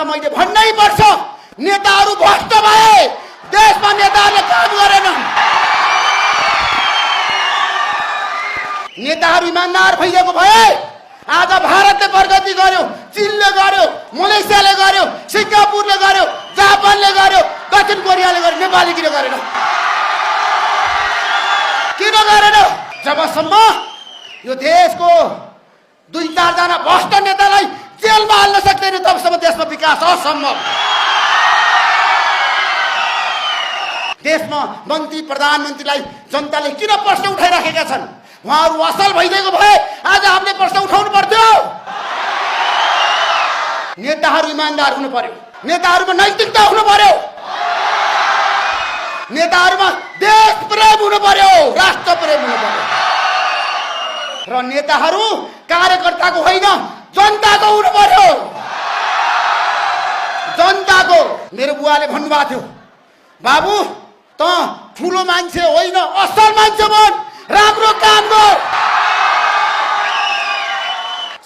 मैले भन्नै पर्छ, नेताहरू भ्रष्ट भए, देशमा नेताहरूले काम गरेनन्। नेताहरू इमानदार भइदिएको भए आज भारतले प्रगति गर्यो, चीनले गर्यो, मलेसियाले गर्यो, सिङ्गापुरले गर्यो, जापानले गर्यो, दक्षिण कोरियाले गर्यो, नेपालले किन गरेन? किन गरेन? जबसम्म यो देशको 2-4 जना भ्रष्ट नेतालाई जेलमा हाल्न सक्दैन तबसम्म देशमा विकास असम्भव। देशमा मन्त्री प्रधानमन्त्रीलाई जनताले किन प्रश्न उठाइराखेका छन्? उहाँहरू असल भइदिएको भए आज हामीले प्रश्न उठाउनु पर्थ्यो। नेताहरू इमानदार हुनु पर्यो, नेताहरूमा नैतिकता हुनु पर्यो, नेताहरूमा देश प्रेम हुनु पर्यो, राष्ट्र प्रेम हुनु पर्यो र नेताहरू कार्यकर्ताको होइन जनताको हुनु पर्यो। जनताको। मेरो बुवाले भन्नुभएको थियो, बाबु त ठुलो मान्छे होइन असल मान्छे बन, राम्रो काम गर।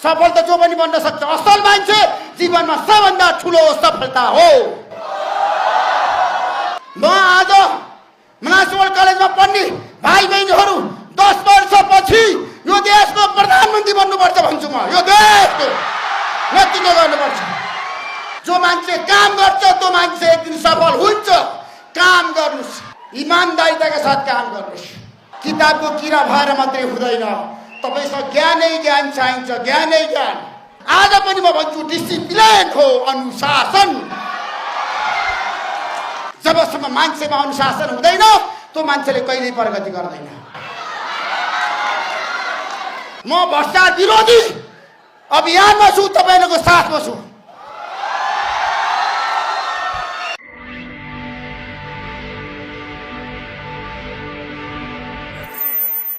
सफल त जो पनि बन्न सक्छ, असल मान्छे जीवनमा सबभन्दा ठुलो सफलता हो। म आज म्युनिसिपल कलेजमा पढ्ने भाइ बहिनीहरू 10 वर्षपछि यो देशको प्रधानमन्त्री बन्नुपर्छ भन्छु म। यो देशको नेतृत्व गर्नुपर्छ। जो मान्छे काम गर्छ त्यो मान्छे एक दिन सफल हुन्छ। काम गर्नुस्, इमानदारिताका साथ काम गर्नुस्। किताबको किरा भएर मात्रै हुँदैन, तपाईसँग ज्ञानै ज्ञान चाहिन्छ, ज्ञानै ज्ञान। आज पनि म भन्छु डिसिप्लिन हो, अनुशासन। जबसम्म मान्छेमा अनुशासन हुँदैन त्यो मान्छेले कहिल्यै प्रगति गर्दैन। म भ्रष्टाचार विरोधी अभियानमा छु, तपाईहरुको साथमा छु।